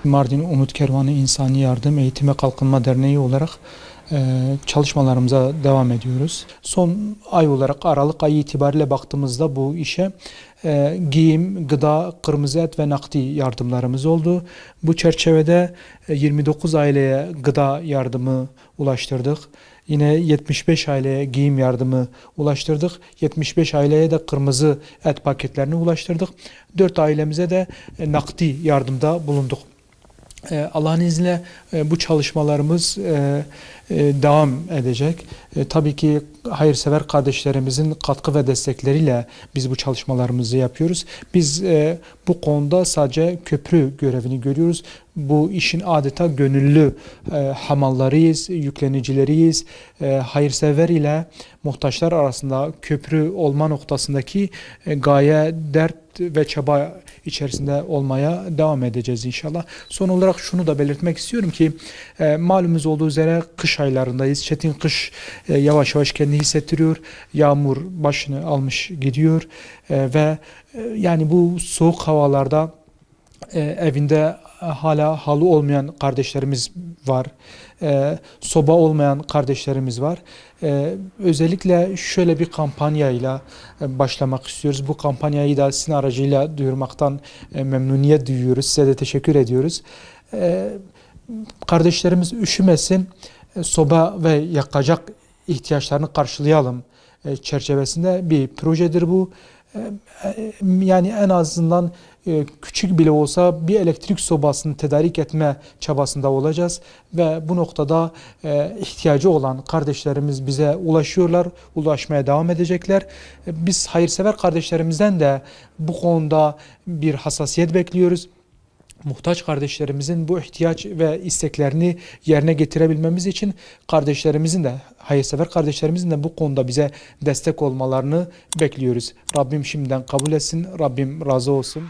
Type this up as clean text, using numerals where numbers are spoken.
Mardin Umut Kervanı İnsani Yardım Eğitim ve Kalkınma Derneği olarak çalışmalarımıza devam ediyoruz. Son ay olarak Aralık ayı itibariyle baktığımızda bu işe giyim, gıda, kırmızı et ve nakdi yardımlarımız oldu. Bu çerçevede 29 aileye gıda yardımı ulaştırdık. Yine 75 aileye giyim yardımı ulaştırdık. 75 aileye de kırmızı et paketlerini ulaştırdık. 4 ailemize de nakdi yardımda bulunduk. Allah'ın izniyle bu çalışmalarımız devam edecek. Tabii ki hayırsever kardeşlerimizin katkı ve destekleriyle biz bu çalışmalarımızı yapıyoruz. Biz bu konuda sadece köprü görevini görüyoruz. Bu işin adeta gönüllü hamallarıyız, yüklenicileriyiz. Hayırsever ile muhtaçlar arasında köprü olma noktasındaki gaye, dert ve çaba içerisinde olmaya devam edeceğiz inşallah. Son olarak şunu da belirtmek istiyorum ki malumunuz olduğu üzere kış aylarındayız. Çetin kış yavaş yavaş kendini hissettiriyor. Yağmur başını almış gidiyor ve yani bu soğuk havalarda evinde hala halı olmayan kardeşlerimiz var. Soba olmayan kardeşlerimiz var. Özellikle şöyle bir kampanyayla başlamak istiyoruz. Bu kampanyayı da sizin aracıyla duyurmaktan memnuniyet duyuyoruz. Size de teşekkür ediyoruz. Kardeşlerimiz üşümesin, soba ve yakacak ihtiyaçlarını karşılayalım çerçevesinde bir projedir bu. Yani en azından küçük bile olsa bir elektrik sobasını tedarik etme çabasında olacağız ve bu noktada ihtiyacı olan kardeşlerimiz bize ulaşıyorlar, ulaşmaya devam edecekler. Biz hayırsever kardeşlerimizden de bu konuda bir hassasiyet bekliyoruz. Muhtaç kardeşlerimizin bu ihtiyaç ve isteklerini yerine getirebilmemiz için kardeşlerimizin de, hayırsever kardeşlerimizin de bu konuda bize destek olmalarını bekliyoruz. Rabbim şimdiden kabul etsin, Rabbim razı olsun.